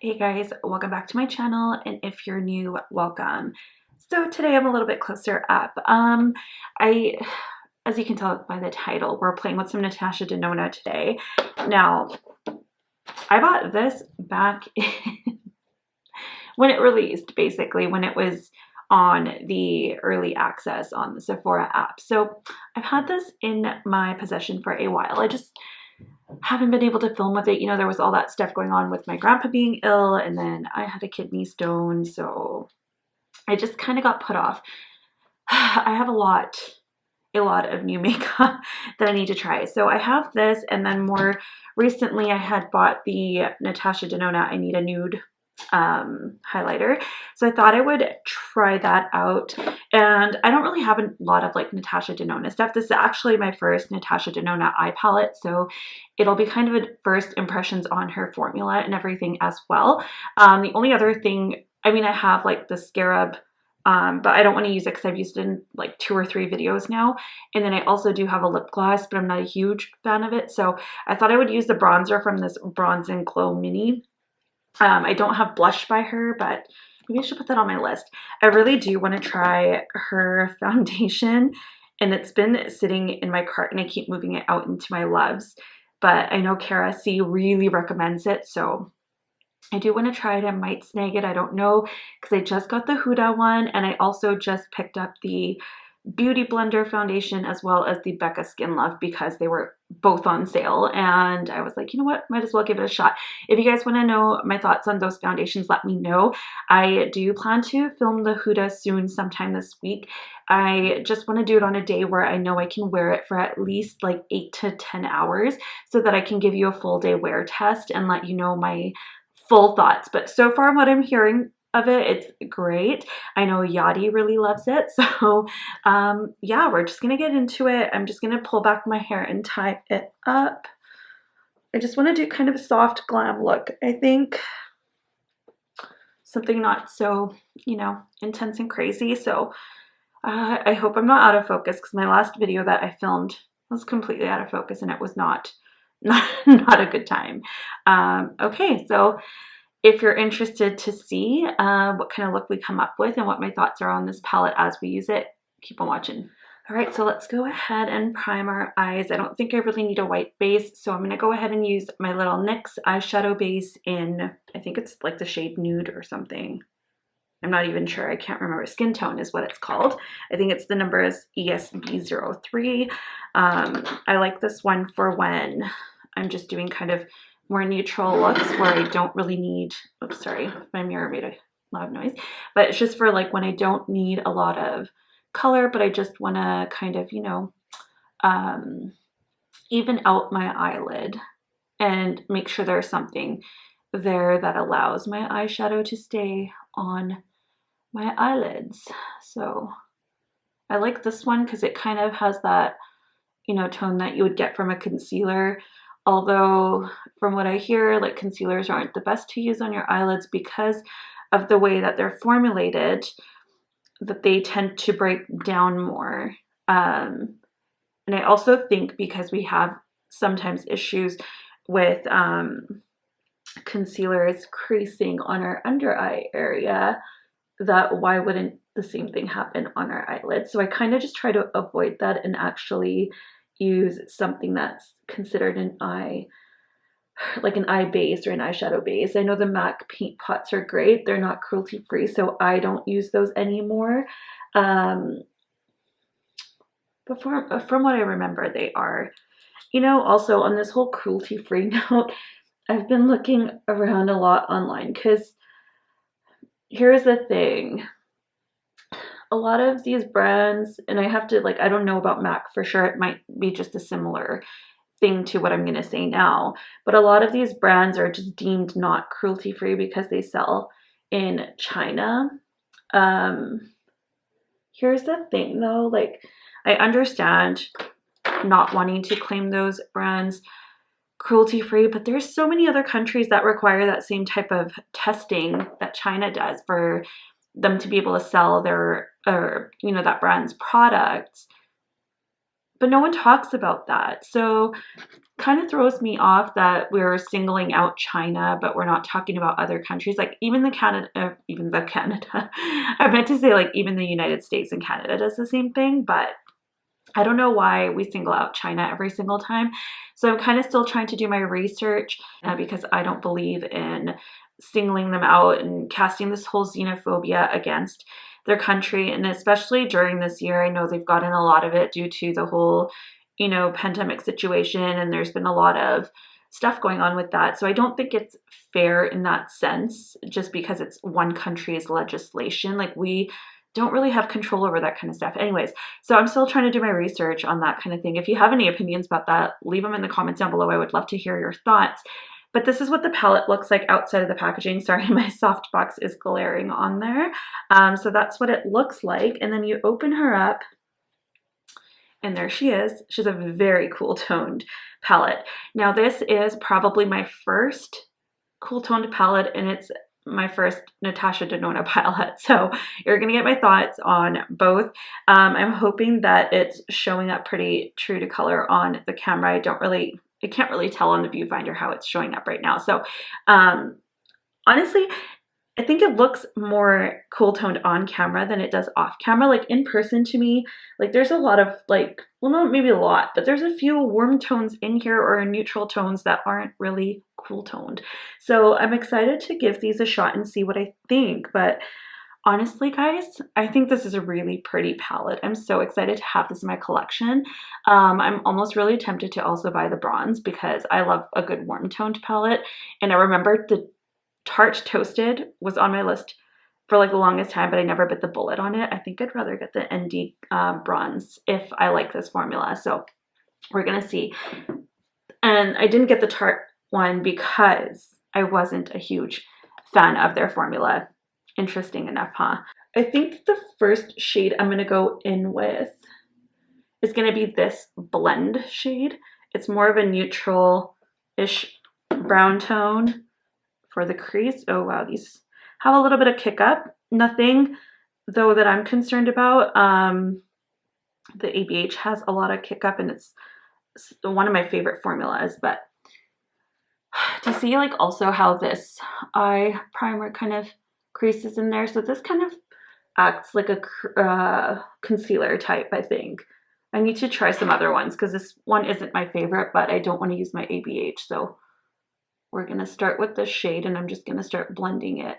Hey guys, welcome back to my channel, and if you're new, welcome. So today I'm a little bit closer up. As you can tell by the title, we're playing with some Natasha Denona today. Now, I bought this back when it released, basically, when it was on the early access on the Sephora app. So I've had this in my possession for a while. I just haven't been able to film with it. You know, there was all that stuff going on with my grandpa being ill, and then I had a kidney stone, so I just kind of got put off. I have a lot of new makeup that I need to try. So I have this, and then more recently I had bought the Natasha Denona I Need A Nude highlighter, so I thought I would try that out. And I don't really have a lot of like Natasha Denona stuff. This is actually my first Natasha Denona eye palette, so it'll be kind of a first impressions on her formula and everything as well. The only other thing, I mean, I have like the Scarab, but I don't want to use it because I've used it in like 2 or 3 videos now. And then I also do have a lip gloss, but I'm not a huge fan of it, so I thought I would use the bronzer from this Bronze and Glow mini. I don't have blush by her, but maybe I should put that on my list. I really do want to try her foundation, and it's been sitting in my cart and I keep moving it out into my loves. But I know Cara C really recommends it, so I do want to try it. I might snag it, I don't know, because I just got the Huda one, and I also just picked up the Beauty Blender foundation as well as the Becca Skin Love because they were both on sale, and I was like, you know what, might as well give it a shot. If you guys want to know my thoughts on those foundations, let me know. I do plan to film the Huda soon, sometime this week. I just want to do it on a day where I know I can wear it for at least like 8 to 10 hours so that I can give you a full day wear test and let you know my full thoughts. But so far what I'm hearing of it, it's great. I know Yadi really loves it, so yeah, we're just gonna get into it. I'm just gonna pull back my hair and tie it up. I just want to do kind of a soft glam look. I think something not so, you know, intense and crazy. So I hope I'm not out of focus, because my last video that I filmed was completely out of focus and it was not a good time. Okay, so if you're interested to see what kind of look we come up with and what my thoughts are on this palette as we use it, keep on watching. All right, so let's go ahead and prime our eyes. I don't think I really need a white base, so I'm gonna go ahead and use my little NYX eyeshadow base in, I think it's like the shade Nude or something. I'm not even sure, I can't remember. Skin Tone is what it's called. I think it's the number is ESB03. I like this one for when I'm just doing kind of more neutral looks where I don't really need, oops, sorry, my mirror made a loud noise, but it's just for like when I don't need a lot of color, but I just want to kind of, you know, even out my eyelid and make sure there's something there that allows my eyeshadow to stay on my eyelids. So I like this one because it kind of has that, you know, tone that you would get from a concealer. Although from what I hear, like concealers aren't the best to use on your eyelids because of the way that they're formulated, that they tend to break down more. And I also think because we have sometimes issues with concealers creasing on our under eye area, that why wouldn't the same thing happen on our eyelids? So I kind of just try to avoid that and actually use something that's considered an eye, like an eye base or an eyeshadow base. I know the MAC paint pots are great. They're not cruelty free, so I don't use those anymore. But from what I remember, they are. You know, also on this whole cruelty free note, I've been looking around a lot online because here's the thing. A lot of these brands, and I have to, like, I don't know about MAC for sure, it might be just a similar thing to what I'm going to say now, but a lot of these brands are just deemed not cruelty free because they sell in China. Here's the thing though, like, I understand not wanting to claim those brands cruelty free, but there's so many other countries that require that same type of testing that China does for them to be able to sell their, or, you know, that brand's products. but no one talks about that. So kind of throws me off that we're singling out China, but we're not talking about other countries. Like even the Canada, I meant to say like even the United States and Canada does the same thing, but I don't know why we single out China every single time. So I'm kind of still trying to do my research because I don't believe in singling them out and casting this whole xenophobia against their country. And especially during this year, I know they've gotten a lot of it due to the whole, pandemic situation. And there's been a lot of stuff going on with that. So I don't think it's fair in that sense, just because it's one country's legislation. Like we don't really have control over that kind of stuff. Anyways, so I'm still trying to do my research on that kind of thing. If you have any opinions about that, leave them in the comments down below. I would love to hear your thoughts. But this is what the palette looks like outside of the packaging. Sorry, my softbox is glaring on there. So that's what it looks like. And then you open her up and there she is. She's a very cool toned palette. Now this is probably my first cool toned palette, and it's my first Natasha Denona palette. So you're going to get my thoughts on both. I'm hoping that it's showing up pretty true to color on the camera. I can't really tell on the viewfinder how it's showing up right now. So honestly, I think it looks more cool toned on camera than it does off camera. Like in person to me, like there's a lot of like, well, not maybe a lot, but there's a few warm tones in here or neutral tones that aren't really cool toned. So I'm excited to give these a shot and see what I think. But honestly, guys, I think this is a really pretty palette. I'm so excited to have this in my collection. I'm almost really tempted to also buy the bronze because I love a good warm toned palette. And I remember the Tarte Toasted was on my list for like the longest time, but I never bit the bullet on it. I think I'd rather get the ND bronze if I like this formula. So we're going to see. And I didn't get the Tarte one because I wasn't a huge fan of their formula. Interesting enough, huh? I think the first shade I'm going to go in with is going to be this blend shade. It's more of a neutral-ish brown tone for the crease. Oh wow, these have a little bit of kick up. Nothing though that I'm concerned about. The ABH has a lot of kick up and it's one of my favorite formulas. But do you see like also how this eye primer kind of creases in there? So this kind of acts like a concealer type, I think. I need to try some other ones because this one isn't my favorite, but I don't want to use my ABH. So we're going to start with this shade and I'm just going to start blending it.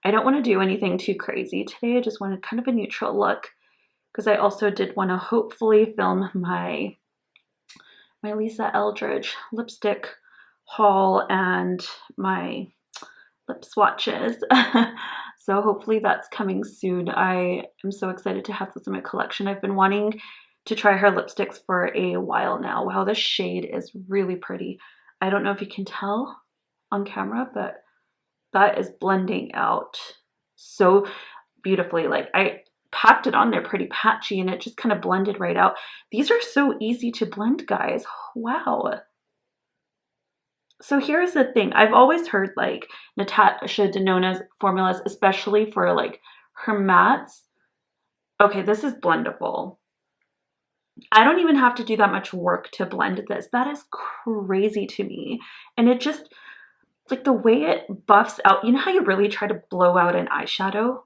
I don't want to do anything too crazy today. I just wanted kind of a neutral look because I also did want to hopefully film my Lisa Eldridge lipstick haul and my lip swatches. So hopefully that's coming soon. I am so excited to have this in my collection. I've been wanting to try her lipsticks for a while now. Wow, this shade is really pretty. I don't know if you can tell on camera, but that is blending out so beautifully. Like I packed it on there pretty patchy and it just kind of blended right out. These are so easy to blend, guys. Wow. So here's the thing. I've always heard like Natasha Denona's formulas, especially for like her mattes. Okay, this is blendable. I don't even have to do that much work to blend this. That is crazy to me. And it just, like the way it buffs out, you know how you really try to blow out an eyeshadow?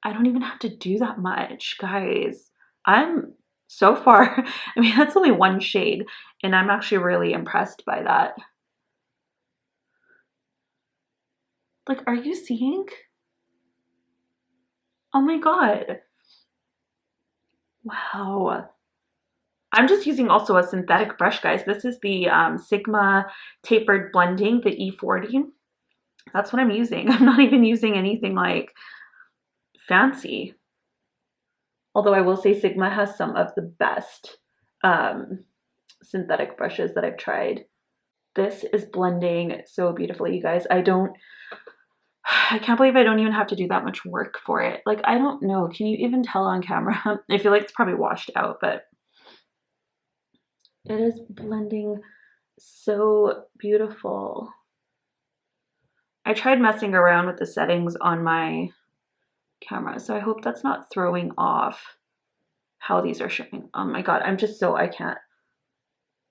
I don't even have to do that much, guys. I'm so far, I mean, that's only one shade, and I'm actually really impressed by that. Like, are you seeing? Oh my God. Wow. I'm just using also a synthetic brush, guys. This is the Sigma Tapered Blending, the E40. That's what I'm using. I'm not even using anything like fancy. Although I will say Sigma has some of the best synthetic brushes that I've tried. This is blending so beautifully, you guys. I can't believe I don't even have to do that much work for it. Like, I don't know. Can you even tell on camera? I feel like it's probably washed out, but it is blending so beautiful. I tried messing around with the settings on my camera, so I hope that's not throwing off how these are showing. Oh my god, I'm just so, I can't.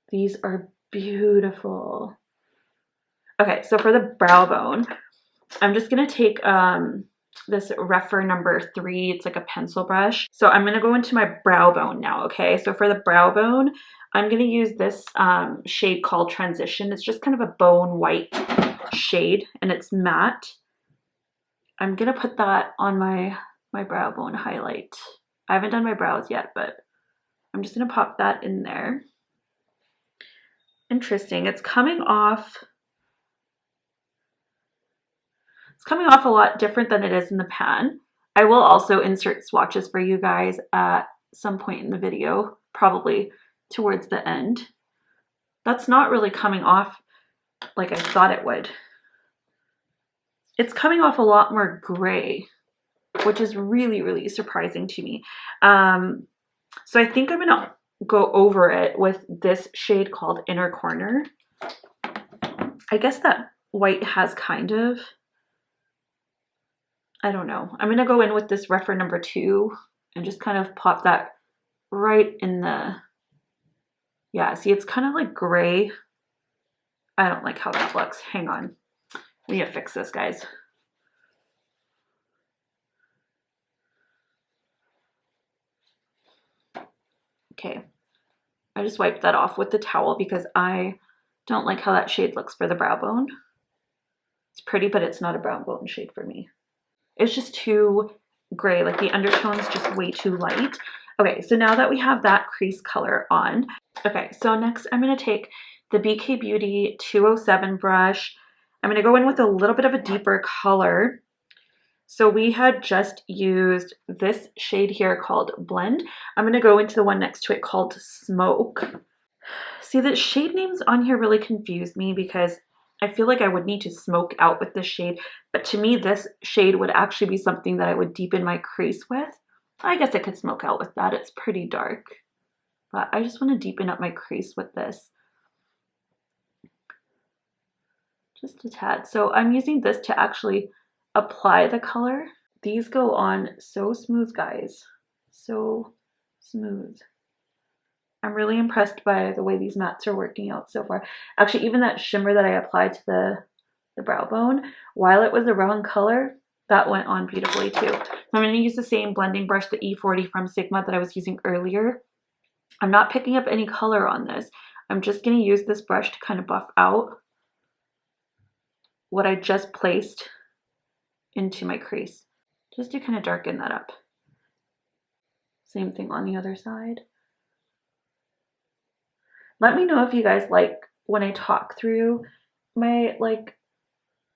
These are beautiful. Okay, so for the brow bone, I'm just gonna take this Rephr number 3. It's like a pencil brush. So I'm gonna go into my brow bone now, okay? So for the brow bone, I'm gonna use this shade called Transition. It's just kind of a bone white shade and it's matte. I'm gonna put that on my brow bone highlight. I haven't done my brows yet, but I'm just gonna pop that in there. Interesting, it's coming off a lot different than it is in the pan. I will also insert swatches for you guys at some point in the video, probably towards the end. That's not really coming off like I thought it would. It's coming off a lot more gray, which is really, really surprising to me. So I think I'm gonna go over it with this shade called Inner Corner. I guess that white has kind of, I don't know. I'm gonna go in with this Rephr number 2 and just kind of pop that right in the, yeah, see, it's kind of like gray. I don't like how that looks. Hang on. We need to fix this, guys. Okay. I just wiped that off with the towel because I don't like how that shade looks for the brow bone. It's pretty, but it's not a brow bone shade for me. It's just too gray, like the undertone's just way too light. Okay, so now that we have that crease color on, okay, so next I'm gonna take the BK Beauty 207 brush. I'm gonna go in with a little bit of a deeper color. So we had just used this shade here called Blend. I'm gonna go into the one next to it called Smoke. See, the shade names on here really confused me because I feel like I would need to smoke out with this shade, but to me, this shade would actually be something that I would deepen my crease with. I guess I could smoke out with that. It's pretty dark, but I just want to deepen up my crease with this. Just a tad. So I'm using this to actually apply the color. These go on so smooth, guys. So smooth. I'm really impressed by the way these mattes are working out so far. Actually, even that shimmer that I applied to the brow bone, while it was the wrong color, that went on beautifully too. I'm going to use the same blending brush, the E40 from Sigma that I was using earlier. I'm not picking up any color on this. I'm just going to use this brush to kind of buff out what I just placed into my crease, just to kind of darken that up. Same thing on the other side. Let me know if you guys like when I talk through my like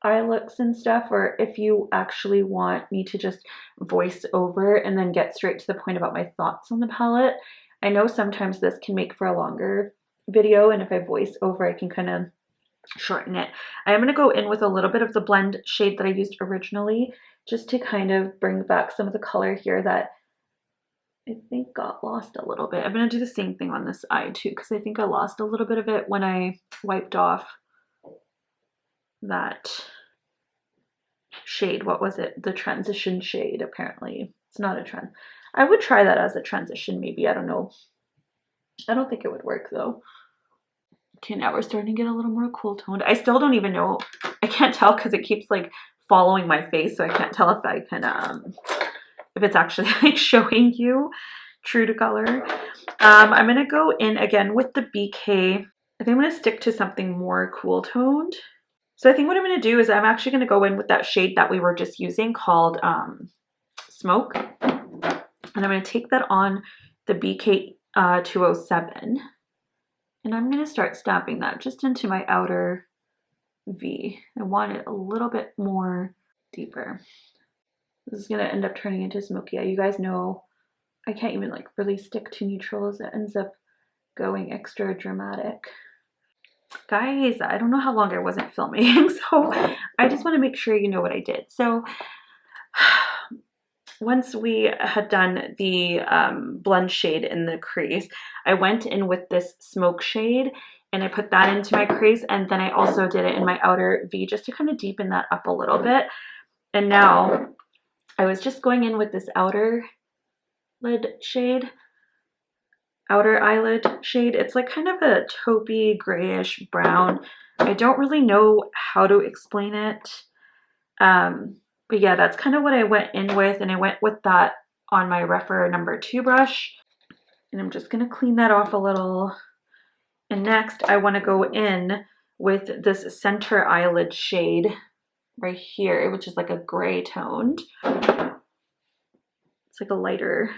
eye looks and stuff, or if you actually want me to just voice over and then get straight to the point about my thoughts on the palette. I know sometimes this can make for a longer video, and if I voice over, I can kind of shorten it. I am going to go in with a little bit of the blend shade that I used originally, just to kind of bring back some of the color here that I think got lost a little bit. I'm going to do the same thing on this eye too, because I think I lost a little bit of it when I wiped off that shade. What was it? The transition shade, apparently. It's not a trend. I would try that as a transition maybe. I don't know. I don't think it would work though. Okay, now we're starting to get a little more cool toned. I still don't even know. I can't tell because it keeps like following my face, so I can't tell if I can if it's actually like showing you true to color. I'm gonna go in again with the BK. I think I'm gonna stick to something more cool toned. So I think what I'm gonna do is I'm actually gonna go in with that shade that we were just using called Smoke. And I'm gonna take that on the BK 207. And I'm gonna start stamping that just into my outer V. I want it a little bit more deeper. This is gonna end up turning into smoky eye. You guys know I can't even like really stick to neutrals. It ends up going extra dramatic. Guys, I don't know how long I wasn't filming, so I just want to make sure you know what I did. So once we had done the blend shade in the crease, I went in with this Smoke shade and I put that into my crease, and then I also did it in my outer V just to kind of deepen that up a little bit. And now I was just going in with this outer lid shade outer eyelid shade. It's like kind of a taupey grayish brown. I don't really know how to explain it. But yeah, that's kind of what I went in with, and I went with that on my Rephr number 2 brush. And I'm just gonna clean that off a little. And next I want to go in with this center eyelid shade right here, which is like a gray toned. It's like a lighter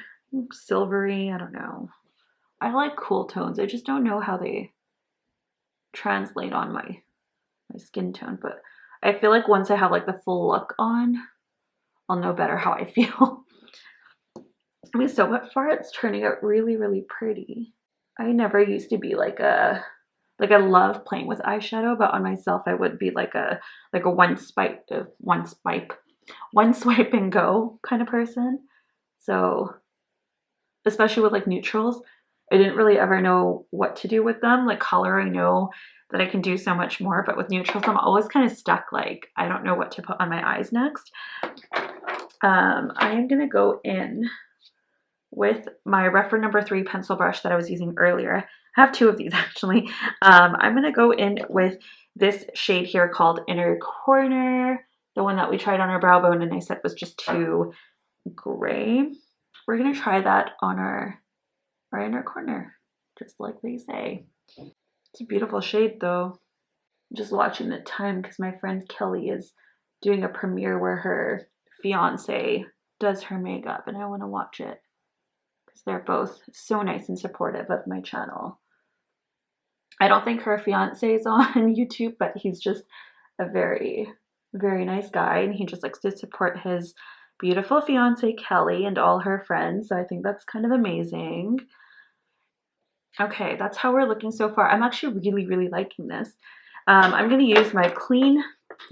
silvery, I don't know. I like cool tones. I just don't know how they translate on my skin tone, but I feel like once I have like the full look on, I'll know better how I feel. I mean, so far it's turning out really, really pretty. I never used to be like I love playing with eyeshadow, but on myself I would be like a one swipe and go kind of person. So especially with like neutrals, I didn't really ever know what to do with them. Like color, I know that I can do so much more, but with neutrals, I'm always kind of stuck. Like, I don't know what to put on my eyes next. I am gonna go in with my Rephr number 3 pencil brush that I was using earlier. I have 2 of these actually. I'm gonna go in with this shade here called Inner Corner, the one that we tried on our brow bone and I said was just too gray. We're gonna try that on our inner corner, just like they say. It's a beautiful shade though. I'm just watching the time because my friend Kelly is doing a premiere where her fiance does her makeup, and I want to watch it because they're both so nice and supportive of my channel. I don't think her fiance is on YouTube, but he's just a very, very nice guy, and he just likes to support his beautiful fiance Kelly and all her friends. So I think that's kind of amazing. Okay, that's how we're looking so far. I'm actually really, really liking this. I'm going to use my clean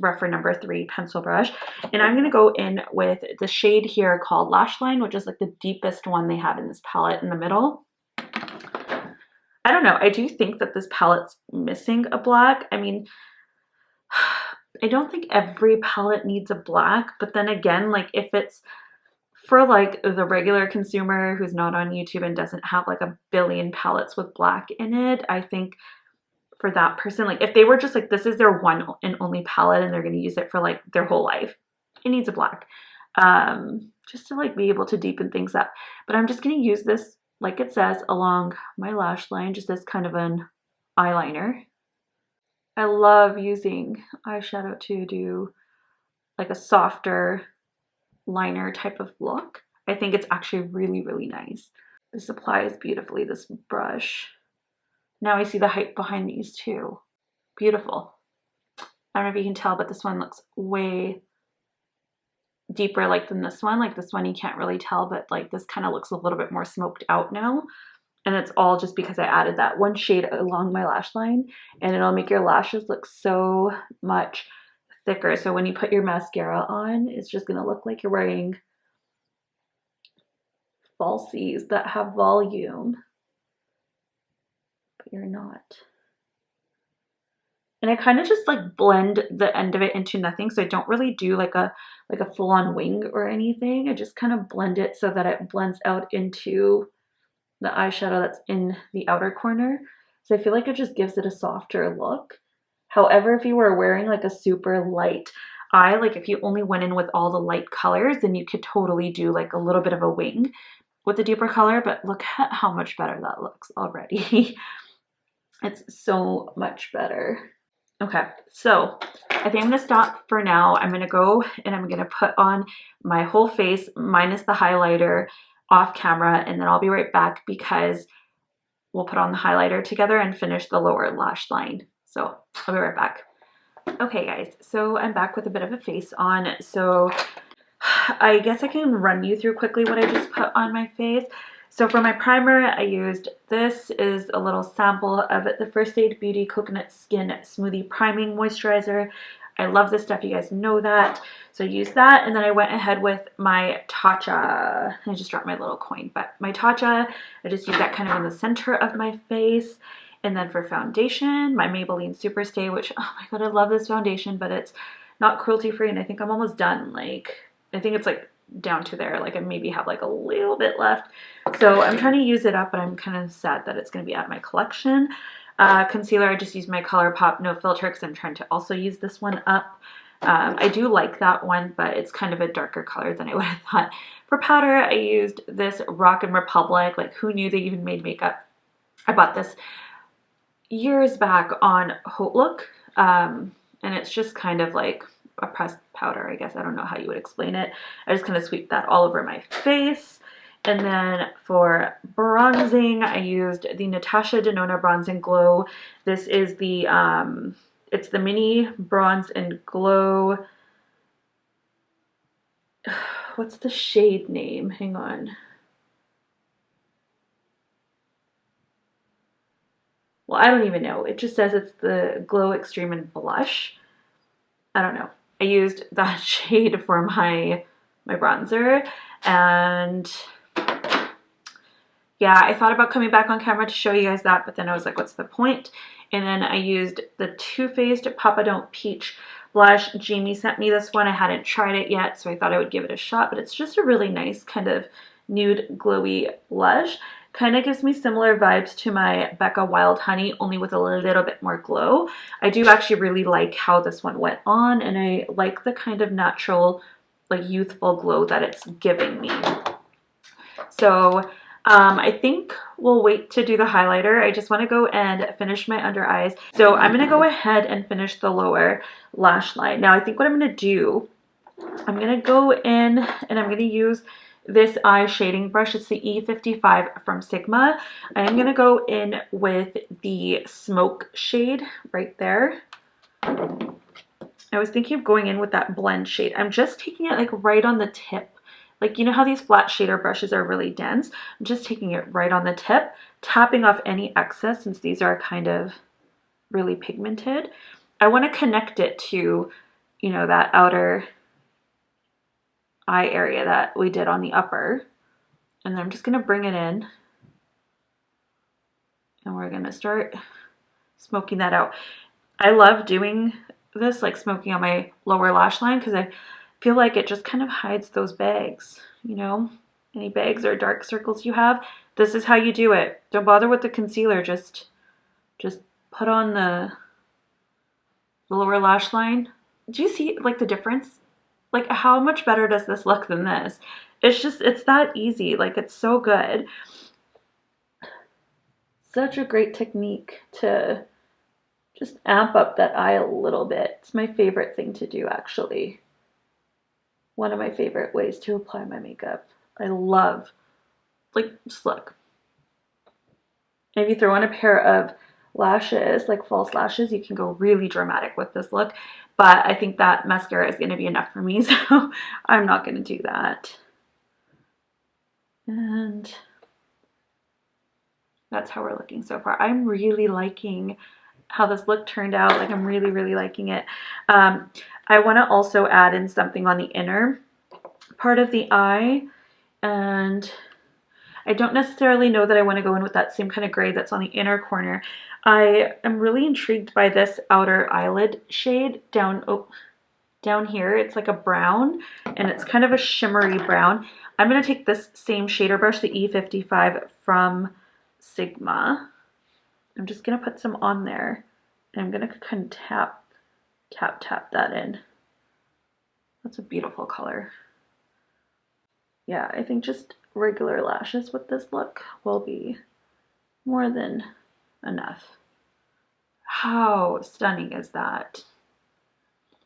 Rephr number 3 pencil brush, and I'm going to go in with the shade here called Lash Line, which is like the deepest one they have in this palette in the middle. I don't know. I do think that this palette's missing a black. I mean, I don't think every palette needs a black, but then again, like if it's for like the regular consumer who's not on YouTube and doesn't have like a billion palettes with black in it, I think for that person, like if they were just like this is their one and only palette and they're going to use it for like their whole life, it needs a black, just to like be able to deepen things up. But I'm just going to use this, like it says, along my lash line, just as kind of an eyeliner. I love using eyeshadow to do like a softer liner type of look. I think it's actually really, really nice. This applies beautifully, this brush. Now I see the height behind these too. Beautiful. I don't know if you can tell, but this one looks way deeper like than this one. Like this one you can't really tell, but like this kind of looks a little bit more smoked out now. And it's all just because I added that one shade along my lash line, and it'll make your lashes look so much thicker. So when you put your mascara on, it's just going to look like you're wearing falsies that have volume, but you're not. And I kind of just like blend the end of it into nothing. So I don't really do like a full-on wing or anything. I just kind of blend it so that it blends out into the eyeshadow that's in the outer corner. So I feel like it just gives it a softer look. However, if you were wearing like a super light eye, like if you only went in with all the light colors, then you could totally do like a little bit of a wing with a deeper color. But look at how much better that looks already. It's so much better. Okay, so I think I'm gonna stop for now. I'm gonna go and I'm gonna put on my whole face minus the highlighter off camera, and then I'll be right back because we'll put on the highlighter together and finish the lower lash line. So I'll be right back. Okay guys, so I'm back with a bit of a face on. So I guess I can run you through quickly what I just put on my face. So for my primer, I used, this is a little sample of the First Aid Beauty Coconut Skin Smoothie Priming Moisturizer. I love this stuff, you guys know that. So I used that, and then I went ahead with my Tatcha. I just dropped my little coin, but my Tatcha, I just used that kind of in the center of my face. And then for foundation, my Maybelline Superstay, which, oh my god, I love this foundation, but it's not cruelty free, and I think I'm almost done. Like, I think it's like down to there. Like I maybe have like a little bit left. So I'm trying to use it up, but I'm kind of sad that it's going to be out of my collection. Concealer, I just used my ColourPop No Filter because I'm trying to also use this one up. I do like that one, but it's kind of a darker color than I would have thought. For powder, I used this Rockin' Republic. Like, who knew they even made makeup? I bought this years back on Haute Look, and it's just kind of like a pressed powder, I guess. I don't know how you would explain it. I just kind of sweep that all over my face. And then for bronzing, I used the Natasha Denona Bronze & Glow. This is the, it's the Mini Bronze and Glow. What's the shade name? Hang on. Well, I don't even know. It just says it's the Glow Extreme and Blush. I don't know. I used that shade for my bronzer, and yeah, I thought about coming back on camera to show you guys that, but then I was like, what's the point? And then I used the Too Faced Papa Don't Peach blush. Jamie sent me this one. I hadn't tried it yet, so I thought I would give it a shot, but it's just a really nice kind of nude glowy blush. Kind of gives me similar vibes to my Becca Wild Honey, only with a little bit more glow. I do actually really like how this one went on, and I like the kind of natural, like youthful glow that it's giving me. So I think we'll wait to do the highlighter. I just want to go and finish my under eyes. So I'm going to go ahead and finish the lower lash line. Now I think what I'm going to do, I'm going to go in and I'm going to use this eye shading brush. It's the E55 from Sigma. I'm going to go in with the Smoke shade right there. I was thinking of going in with that blend shade. I'm just taking it like right on the tip. Like, you know how these flat shader brushes are really dense? I'm just taking it right on the tip, tapping off any excess since these are kind of really pigmented. I want to connect it to, you know, that outer eye area that we did on the upper. And then I'm just going to bring it in. And we're going to start smoking that out. I love doing this, like smoking on my lower lash line, because I feel like it just kind of hides those bags, you know, any bags or dark circles you have. This is how you do it. Don't bother with the concealer. Just put on the lower lash line. Do you see like the difference? Like, how much better does this look than this? It's that easy. Like, it's so good. Such a great technique to just amp up that eye a little bit. It's my favorite thing to do, actually. One of my favorite ways to apply my makeup. I love, like, just look. If you throw on a pair of lashes, like false lashes, you can go really dramatic with this look. But I think that mascara is going to be enough for me, so I'm not going to do that. And that's how we're looking so far. I'm really liking how this look turned out. Like, I'm really, really liking it. I want to also add in something on the inner part of the eye, and I don't necessarily know that I want to go in with that same kind of gray that's on the inner corner. I am really intrigued by this outer eyelid shade down here. It's like a brown, and it's kind of a shimmery brown. I'm going to take this same shader brush, the E55 from Sigma. I'm just going to put some on there, and I'm going to kind of tap that in. That's a beautiful color. Yeah, I think just regular lashes with this look will be more than enough. How stunning is that?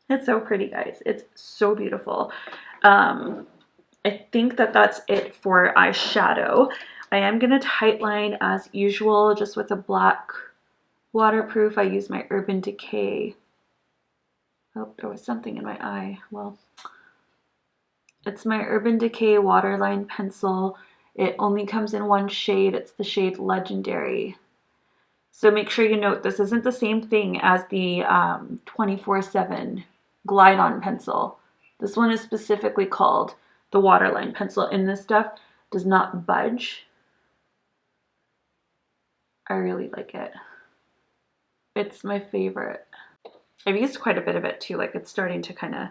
It's so pretty, guys. It's so beautiful. I think that that's it for eyeshadow. I am going to tightline as usual, just with a black waterproof. I use my Urban Decay. Oh, there was something in my eye. Well, it's my Urban Decay Waterline pencil. It only comes in one shade. It's the shade Legendary. So make sure you note this isn't the same thing as the 24/7 Glide On pencil. This one is specifically called the Waterline pencil, and this stuff does not budge. I really like it. It's my favorite. I've used quite a bit of it too, like it's starting to kind of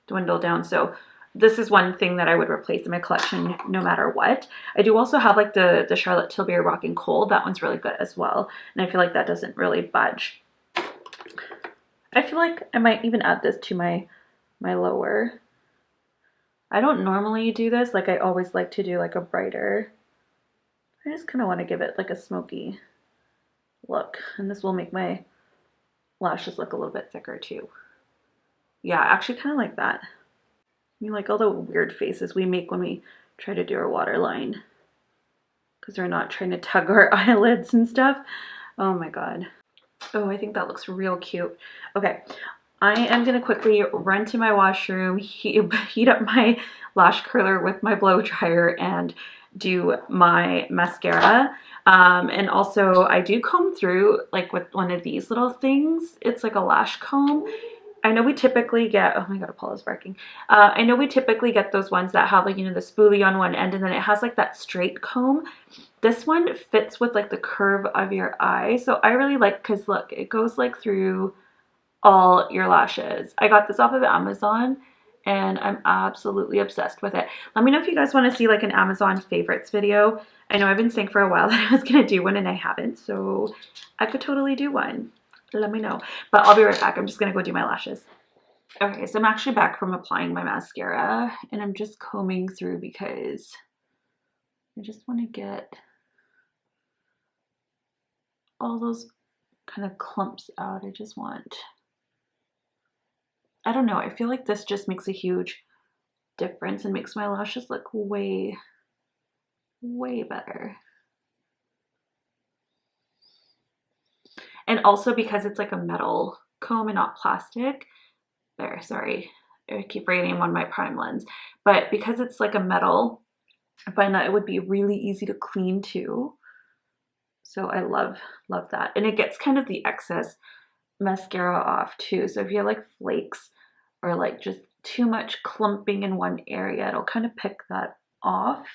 dwindle down. So this is one thing that I would replace in my collection no matter what. I do also have like the Charlotte Tilbury Rockin' Cold. That one's really good as well. And I feel like that doesn't really budge. I feel like I might even add this to my lower. I don't normally do this. Like I always like to do like a brighter. I just kind of want to give it like a smoky look. And this will make my lashes look a little bit thicker too. Yeah, I actually kind of like that. You like all the weird faces we make when we try to do our waterline. Because we're not trying to tug our eyelids and stuff. Oh my god. Oh, I think that looks real cute. Okay, I am going to quickly run to my washroom, heat up my lash curler with my blow dryer, and do my mascara. And also, I do comb through like with one of these little things. It's like a lash comb. I know we typically get, oh my god, Apollo's barking. I know we typically get those ones that have like, you know, the spoolie on one end and then it has like that straight comb. This one fits with like the curve of your eye. So I really like, because look, it goes like through all your lashes. I got this off of Amazon and I'm absolutely obsessed with it. Let me know if you guys want to see like an Amazon favorites video. I know I've been saying for a while that I was going to do one and I haven't. So I could totally do one. Let me know. But I'll be right back. I'm just going to go do my lashes. Okay, so I'm actually back from applying my mascara and I'm just combing through because I just want to get all those kind of clumps out. I don't know. I feel like this just makes a huge difference and makes my lashes look way, way better. And also because it's like a metal comb and not plastic. There, sorry. I keep forgetting I'm on my prime lens. But because it's like a metal, I find that it would be really easy to clean too. So I love that. And it gets kind of the excess mascara off too. So if you have like flakes or like just too much clumping in one area, it'll kind of pick that off.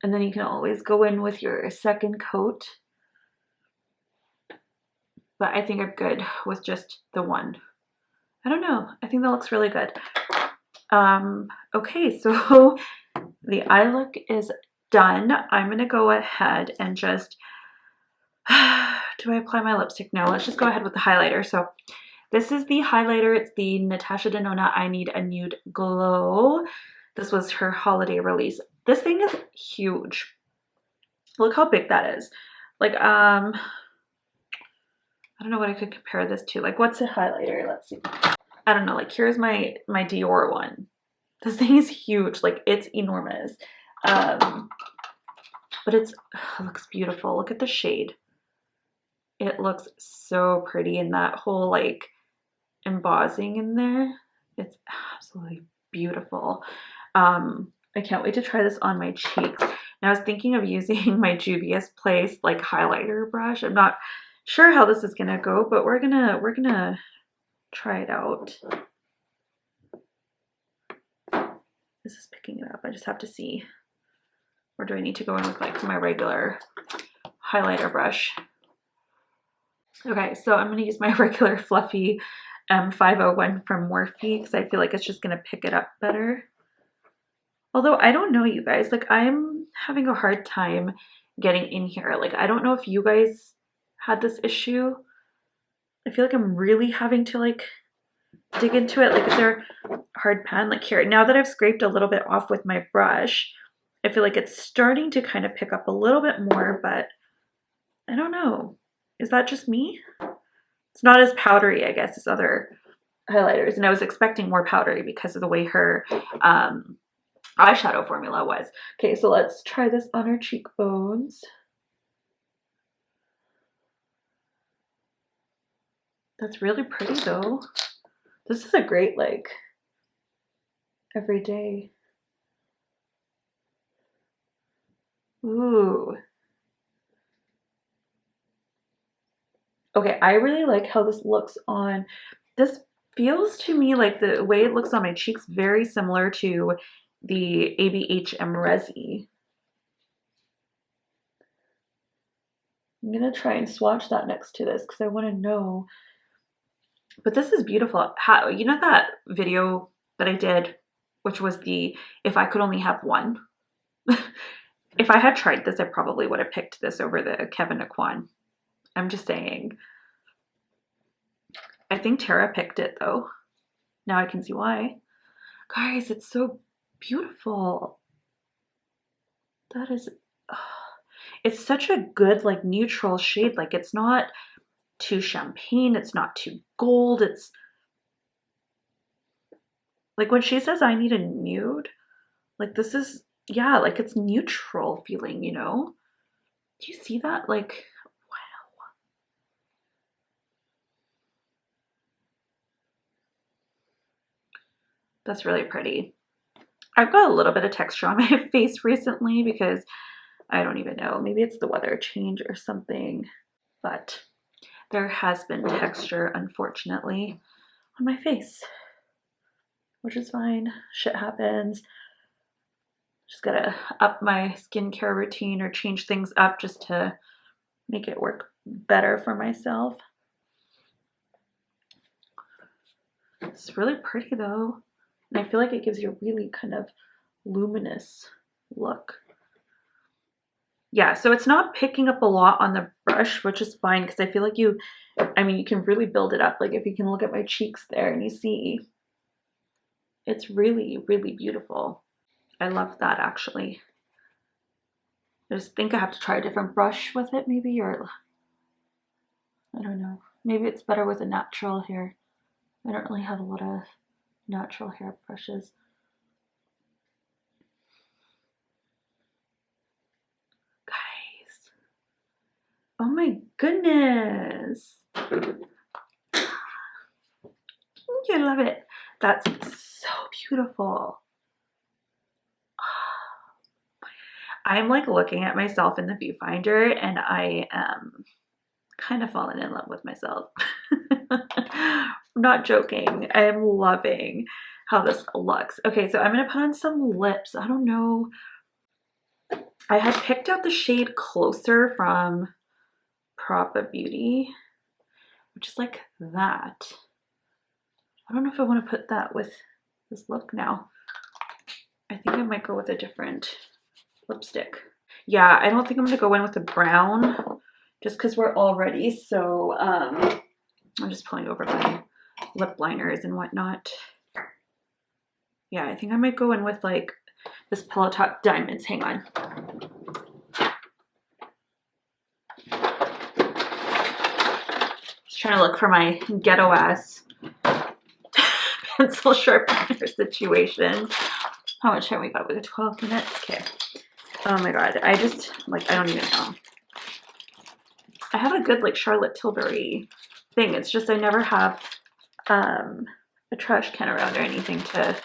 And then you can always go in with your second coat. But I think I'm good with just the one. I don't know. I think that looks really good. Okay, so the eye look is done. I'm going to go ahead and just, do I apply my lipstick? No, let's just go ahead with the highlighter. So this is the highlighter. It's the Natasha Denona I Need A Nude Glow. This was her holiday release. This thing is huge. Look how big that is. Like, I don't know what I could compare this to. Like, what's a highlighter? Let's see. I don't know. Like, here's my Dior one. This thing is huge. Like, it's enormous. But it looks beautiful. Look at the shade. It looks so pretty, and that whole like embossing in there. It's absolutely beautiful. I can't wait to try this on my cheeks. Now I was thinking of using my Juvia's Place like highlighter brush. I'm not sure how this is gonna go, but we're gonna try it out. This is picking it up. I just have to see. Or do I need to go in with like my regular highlighter brush? Okay, so I'm going to use my regular fluffy M501 from Morphe because I feel like it's just going to pick it up better. Although I don't know, you guys, like I'm having a hard time getting in here. Like I don't know if you guys had this issue. I feel like I'm really having to like dig into it. Like is there a hard pan? Like here, now that I've scraped a little bit off with my brush, I feel like it's starting to kind of pick up a little bit more, but I don't know. Is that just me? It's not as powdery, I guess, as other highlighters. And I was expecting more powdery because of the way her eyeshadow formula was. Okay, so let's try this on our cheekbones. That's really pretty though. This is a great like everyday. Ooh. Okay, I really like how this looks on. This feels to me like the way it looks on my cheeks very similar to the ABHM Resi. I'm gonna try and swatch that next to this because I want to know. But this is beautiful. How, you know that video that I did which was the If I Could Only Have One. If I had tried this, I probably would have picked this over the Kevyn Aucoin. I'm just saying. I think Tara picked it though. Now I can see why. Guys, it's so beautiful. That is, it's such a good like neutral shade. Like it's not too champagne. It's not too gold. It's like when she says I need a nude, like this is, yeah, like it's neutral feeling, you know? Do you see that? Like, wow. That's really pretty. I've got a little bit of texture on my face recently because I don't even know. Maybe it's the weather change or something. But there has been texture, unfortunately, on my face, which is fine. Shit happens. Just gotta up my skincare routine or change things up just to make it work better for myself. It's really pretty though. And I feel like it gives you a really kind of luminous look. Yeah, so it's not picking up a lot on the brush, which is fine because I feel like you can really build it up. Like if you can look at my cheeks there and you see, it's really, really beautiful. I love that actually. I just think I have to try a different brush with it maybe, or I don't know. Maybe it's better with a natural hair. I don't really have a lot of natural hair brushes. Guys, oh my goodness. I love it. That's so beautiful. I'm like looking at myself in the viewfinder and I am kind of falling in love with myself. I'm not joking. I am loving how this looks. Okay, so I'm going to put on some lips. I don't know. I had picked out the shade Closer from Propa Beauty, which is like that. I don't know if I want to put that with this look now. I think I might go with a different lipstick. Yeah, I don't think I'm going to go in with a brown just because we're all ready. So I'm just pulling over my lip liners and whatnot. Yeah, I think I might go in with like this Pillow Talk Diamonds. Hang on. Just trying to look for my ghetto ass pencil sharpener situation. How much time we got? We got 12 minutes. Okay. Oh my god. I don't even know. I have a good like Charlotte Tilbury thing. It's just I never have a trash can around or anything to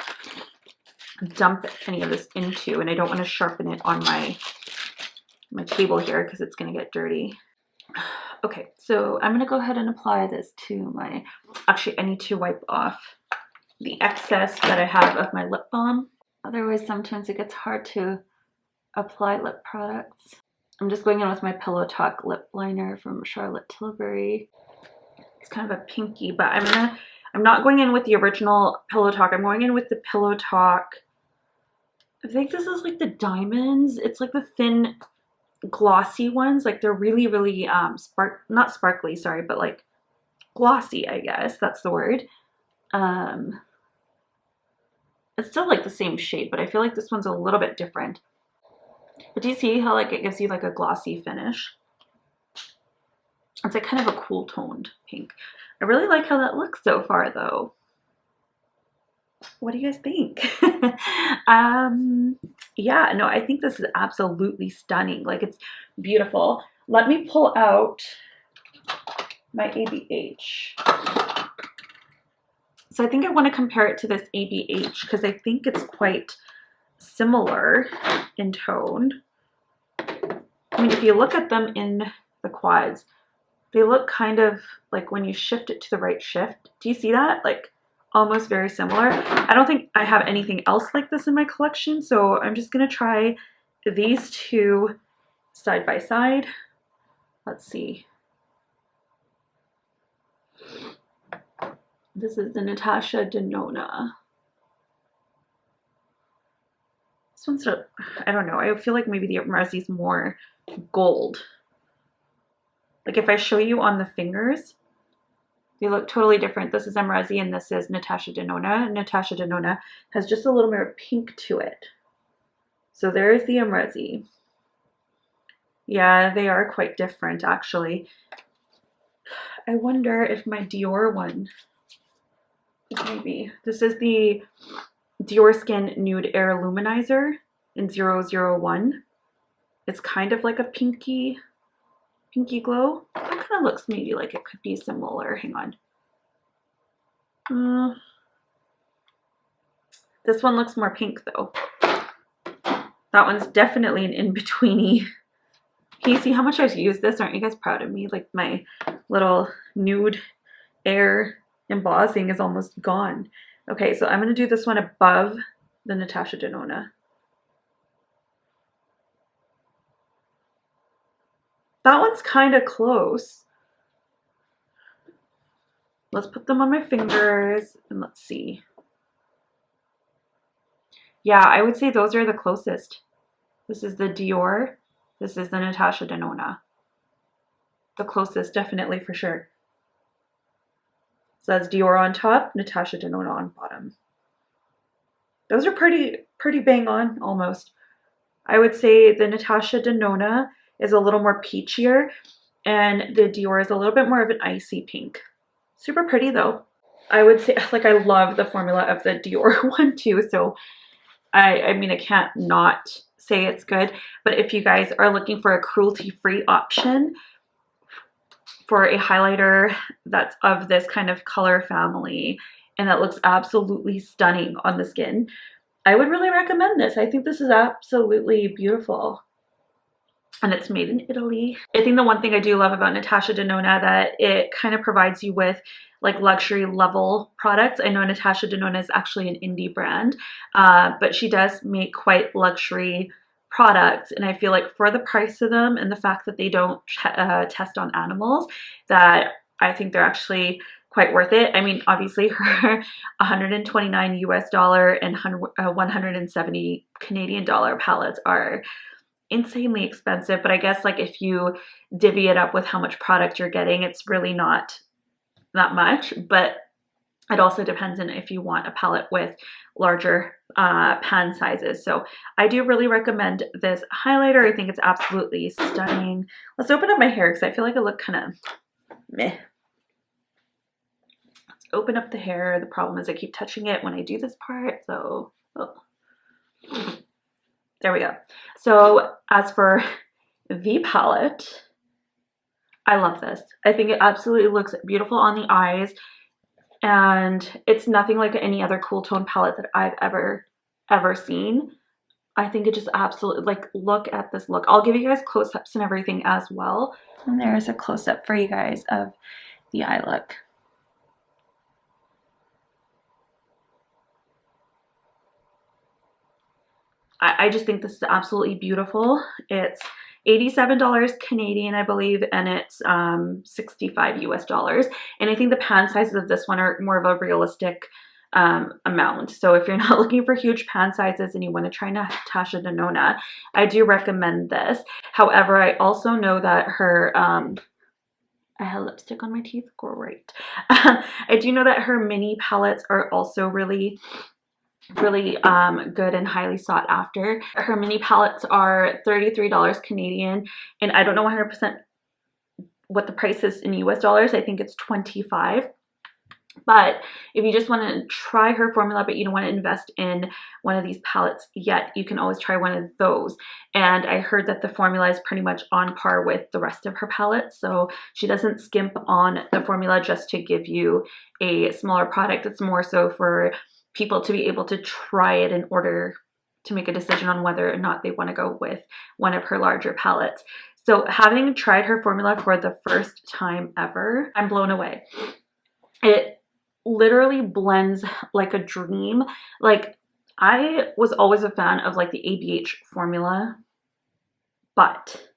dump any of this into, and I don't want to sharpen it on my table here because it's going to get dirty. Okay, so I'm going to go ahead and apply this to my, actually I need to wipe off the excess that I have of my lip balm. Otherwise sometimes it gets hard to apply lip products. I'm just going in with my Pillow Talk lip liner from Charlotte Tilbury. It's kind of a pinky, but I'm not going in with the original Pillow Talk. I'm going in with the Pillow Talk. I think this is like the diamonds. It's like the thin glossy ones. Like they're really, really not sparkly, sorry, but like glossy, I guess that's the word. It's still like the same shade, but I feel like this one's a little bit different. But do you see how like it gives you like a glossy finish? It's like kind of a cool toned pink. I really like how that looks so far though. What do you guys think? Yeah, no, I think this is absolutely stunning. Like it's beautiful. Let me pull out my ABH. So I think I want to compare it to this ABH because I think it's quite similar in tone. I mean, if you look at them in the quads, they look kind of like when you shift it to the right shift. Do you see that? Like almost very similar. I don't think I have anything else like this in my collection, so I'm just going to try these two side by side. Let's see. This is the Natasha Denona. This one's, I don't know. I feel like maybe the Resi's more gold. Like if I show you on the fingers, they look totally different. This is Resi and this is Natasha Denona. Natasha Denona has just a little more pink to it. So there's the Resi. Yeah, they are quite different actually. I wonder if my Dior one is maybe. This is the Dior Skin Nude Air Luminizer in 001. It's kind of like a pinky glow. That kind of looks maybe like it could be similar. Hang on. This one looks more pink though. That one's definitely an in-betweeny. Can you see how much I've used this? Aren't you guys proud of me? Like my little nude air embossing is almost gone. Okay, so I'm going to do this one above the Natasha Denona. That one's kind of close. Let's put them on my fingers and let's see. Yeah, I would say those are the closest. This is the Dior. This is the Natasha Denona. The closest, definitely, for sure. So that's Dior on top, Natasha Denona on bottom. Those are pretty bang on, almost. I would say the Natasha Denona is a little more peachier, and the Dior is a little bit more of an icy pink. Super pretty though. I would say, like, I love the formula of the Dior one too, so I mean, I can't not say it's good. But if you guys are looking for a cruelty-free option for a highlighter that's of this kind of color family and that looks absolutely stunning on the skin, I would really recommend this. I think this is absolutely beautiful. And it's made in Italy. I think the one thing I do love about Natasha Denona that it kind of provides you with like luxury level products. I know Natasha Denona is actually an indie brand, but she does make quite luxury products. And I feel like for the price of them and the fact that they don't test on animals, that I think they're actually quite worth it. I mean, obviously her $129 US and 170 Canadian dollar palettes are insanely expensive, but I guess like if you divvy it up with how much product you're getting, it's really not that much. But it also depends on if you want a palette with larger pan sizes. So I do really recommend this highlighter. I think it's absolutely stunning. Let's open up my hair because I feel like I look kind of meh. Let's open up the hair. The problem is I keep touching it when I do this part, so there we go. So as for the palette, I love this. I think it absolutely looks beautiful on the eyes, and it's nothing like any other cool tone palette that I've ever seen. I think it just absolutely, like, look at this look. I'll give you guys close-ups and everything as well. And there's a close-up for you guys of the eye look. I just think this is absolutely beautiful. It's $87 Canadian, I believe, and it's 65 US dollars. And I think the pan sizes of this one are more of a realistic amount. So if you're not looking for huge pan sizes and you want to try Natasha Denona, I do recommend this. However, I also know that her I have lipstick on my teeth. Great. I do know that her mini palettes are also really good and highly sought after. Her mini palettes are $33 Canadian, and I don't know 100% what the price is in US dollars. I think it's 25. But if you just want to try her formula but you don't want to invest in one of these palettes yet, you can always try one of those. And I heard that the formula is pretty much on par with the rest of her palettes, so she doesn't skimp on the formula just to give you a smaller product. It's more so for people to be able to try it in order to make a decision on whether or not they want to go with one of her larger palettes. So having tried her formula for the first time ever, I'm blown away. It literally blends like a dream. Like, I was always a fan of like the ABH formula, but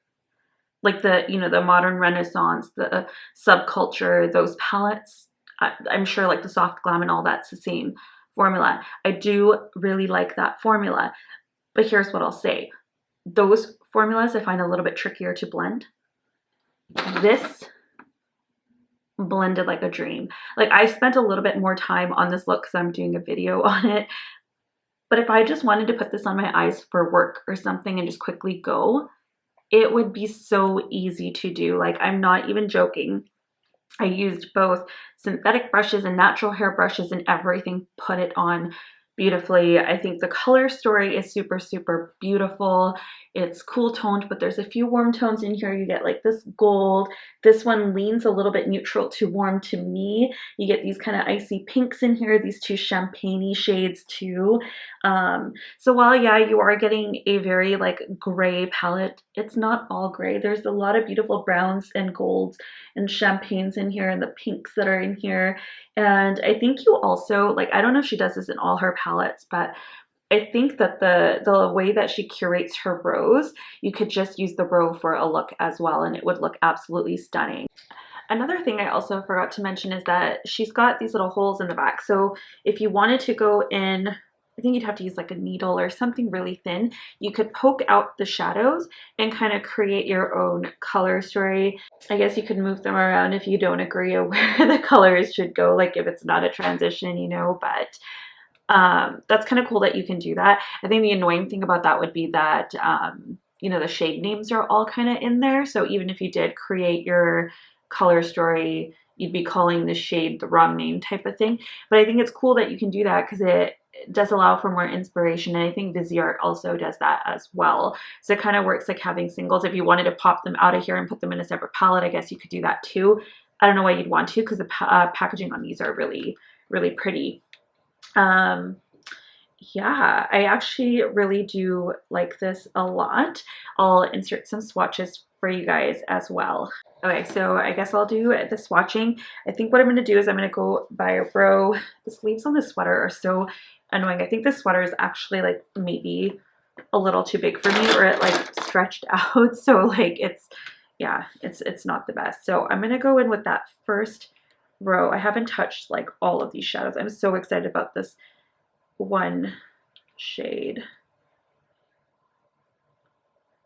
like the, you know, the modern renaissance, the subculture, those palettes, I'm sure like the soft glam and all that's the same formula. I do really like that formula, But here's what I'll say. Those formulas I find a little bit trickier to blend. This blended like a dream. Like, I spent a little bit more time on this look because I'm doing a video on it. But if I just wanted to put this on my eyes for work or something and just quickly go, it would be so easy to do. Like, I'm not even joking. I used both synthetic brushes and natural hair brushes and everything, put it on beautifully. I think the color story is super, super beautiful. It's cool toned, but there's a few warm tones in here. You get like this gold. This one leans a little bit neutral to warm to me. You get these kind of icy pinks in here, these two champagne-y shades too. So while, yeah, you are getting a very like gray palette, it's not all gray. There's a lot of beautiful browns and golds and champagnes in here and the pinks that are in here. And I think you also, like, I don't know if she does this in all her palettes, but I think that the way that she curates her rows, you could just use the row for a look as well, and it would look absolutely stunning. Another thing I also forgot to mention is that she's got these little holes in the back. So if you wanted to go in, I think you'd have to use like a needle or something really thin. You could poke out the shadows and kind of create your own color story. I guess you could move them around if you don't agree on where the colors should go, like if it's not a transition, you know, but that's kind of cool that you can do that. I think the annoying thing about that would be that, you know, the shade names are all kind of in there. So even if you did create your color story, you'd be calling the shade the wrong name type of thing. But I think it's cool that you can do that because it does allow for more inspiration, and I think Viseart also does that as well. So it kind of works like having singles. If you wanted to pop them out of here and put them in a separate palette, I guess you could do that too. I don't know why you'd want to, because the packaging on these are really, really pretty. Yeah, I actually really do like this a lot. I'll insert some swatches for you guys as well. Okay, so I guess I'll do the swatching. I think what I'm going to do is I'm going to go by a row. The sleeves on the sweater are so annoying. I think this sweater is actually like maybe a little too big for me, or it like stretched out. So like it's, yeah, it's not the best. So I'm going to go in with that first row. I haven't touched like all of these shadows. I'm so excited about this one shade.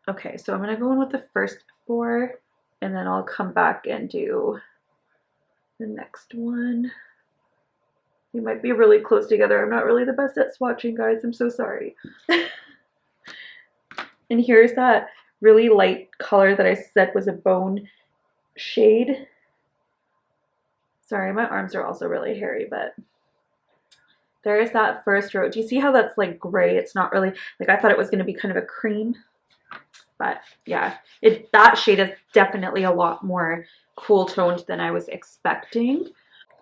Okay, so I'm going to go in with the first 4, and then I'll come back and do the next one. You might be really close together. I'm not really the best at swatching, guys. I'm so sorry. And here's that really light color that I said was a bone shade. Sorry, my arms are also really hairy, but there is that first row. Do you see how that's like gray? It's not really, like I thought it was going to be kind of a cream. But yeah, that shade is definitely a lot more cool toned than I was expecting.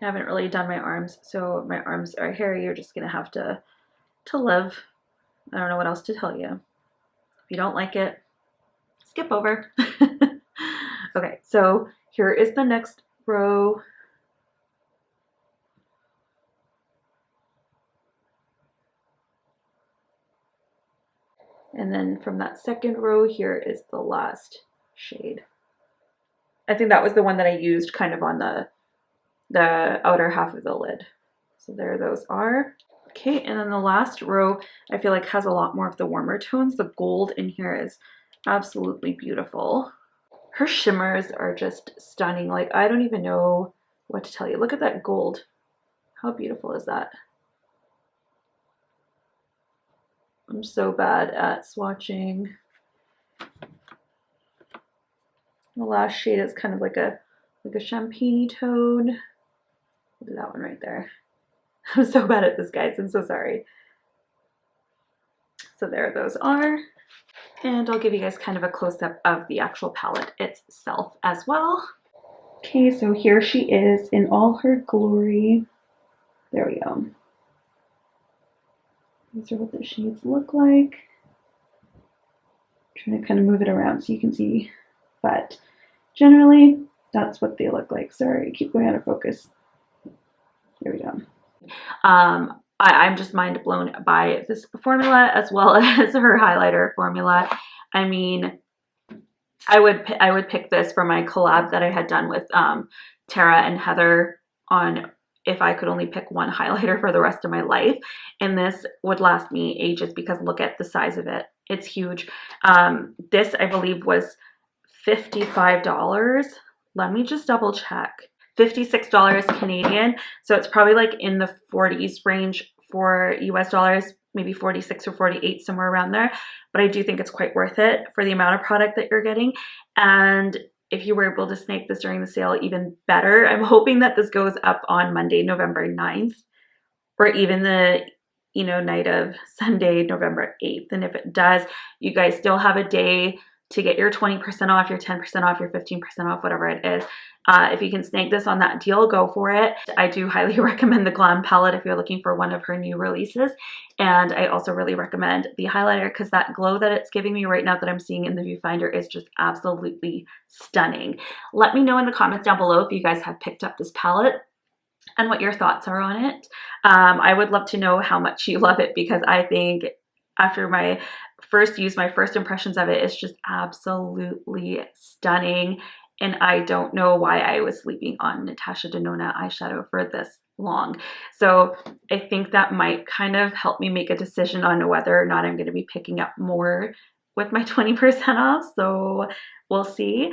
I haven't really done my arms, so my arms are hairy. You're just gonna have to live. I don't know what else to tell you. If you don't like it, skip over. Okay, so here is the next row. And then from that second row, here is the last shade. I think that was the one that I used kind of on the outer half of the lid. So there those are. Okay, and then the last row I feel like has a lot more of the warmer tones. The gold in here is absolutely beautiful. Her shimmers are just stunning. Like, I don't even know what to tell you. Look at that gold. How beautiful is that? I'm so bad at swatching. The last shade is kind of like a champagne-y tone. Look at that one right there. I'm so bad at this, guys. I'm so sorry. So there those are. And I'll give you guys kind of a close-up of the actual palette itself as well. Okay, so here she is in all her glory. There we go. These are what the shades look like. I'm trying to kind of move it around so you can see, but generally that's what they look like. Sorry, I keep going out of focus. There we go. I'm just mind blown by this formula as well as her highlighter formula. I mean, I would pick this for my collab that I had done with Tara and Heather on if I could only pick one highlighter for the rest of my life. And this would last me ages because look at the size of it. It's huge. This, I believe, was $55. Let me just double check. $56 Canadian. So it's probably like in the 40s range for US dollars, maybe 46 or 48, somewhere around there. But I do think it's quite worth it for the amount of product that you're getting. And if you were able to snake this during the sale, even better. I'm hoping that this goes up on Monday, November 9th, or even the night of Sunday, November 8th. And if it does, you guys still have a day to get your 20% off, your 10% off, your 15% off, whatever it is. If you can snag this on that deal, go for it. I do highly recommend the Glam palette if you're looking for one of her new releases. And I also really recommend the highlighter because that glow that it's giving me right now that I'm seeing in the viewfinder is just absolutely stunning. Let me know in the comments down below if you guys have picked up this palette and what your thoughts are on it. I would love to know how much you love it because I think after my first use, my first impressions of it is just absolutely stunning. And I don't know why I was sleeping on Natasha Denona eyeshadow for this long. So I think that might kind of help me make a decision on whether or not I'm going to be picking up more with my 20% off. So we'll see.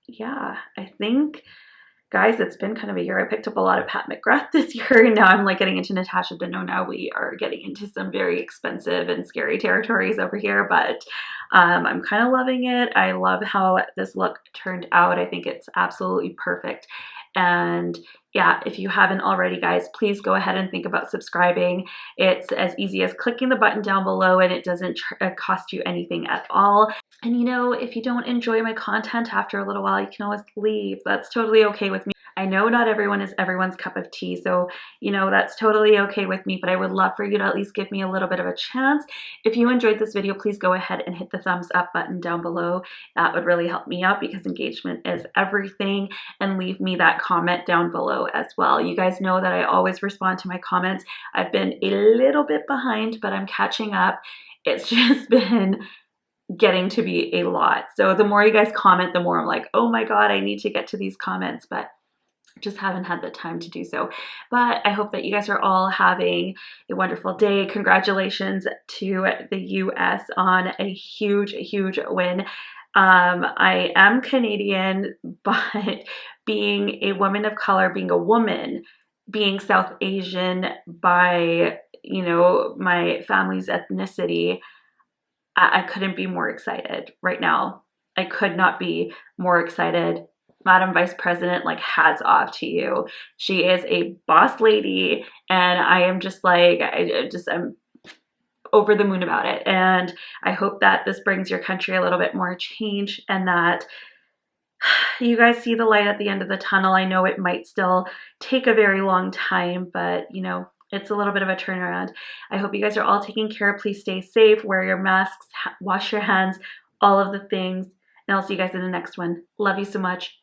Yeah, I think, guys, it's been kind of a year. I picked up a lot of Pat McGrath this year, and now I'm like getting into Natasha Denona. We are getting into some very expensive and scary territories over here, but I'm kind of loving it. I love how this look turned out. I think it's absolutely perfect. And yeah, if you haven't already, guys, please go ahead and think about subscribing. It's as easy as clicking the button down below, and it doesn't cost you anything at all. And if you don't enjoy my content after a little while, you can always leave. That's totally okay with me. I know not everyone is everyone's cup of tea, so that's totally okay with me, but I would love for you to at least give me a little bit of a chance. If you enjoyed this video, please go ahead and hit the thumbs up button down below. That would really help me out because engagement is everything, and leave me that comment down below as well. You guys know that I always respond to my comments. I've been a little bit behind, but I'm catching up. It's just been getting to be a lot. So the more you guys comment, the more I'm like, oh my God, I need to get to these comments, but just haven't had the time to do so. But I hope that you guys are all having a wonderful day. Congratulations to the US on a huge win. I am Canadian, but being a woman of color, being a woman, being South Asian by my family's ethnicity, I couldn't be more excited right now. I could not be more excited. Madam Vice President, like, hats off to you. She is a boss lady, and I am just like, I'm over the moon about it. And I hope that this brings your country a little bit more change and that you guys see the light at the end of the tunnel. I know it might still take a very long time, but it's a little bit of a turnaround. I hope you guys are all taking care. Please stay safe, wear your masks, wash your hands, all of the things. And I'll see you guys in the next one. Love you so much.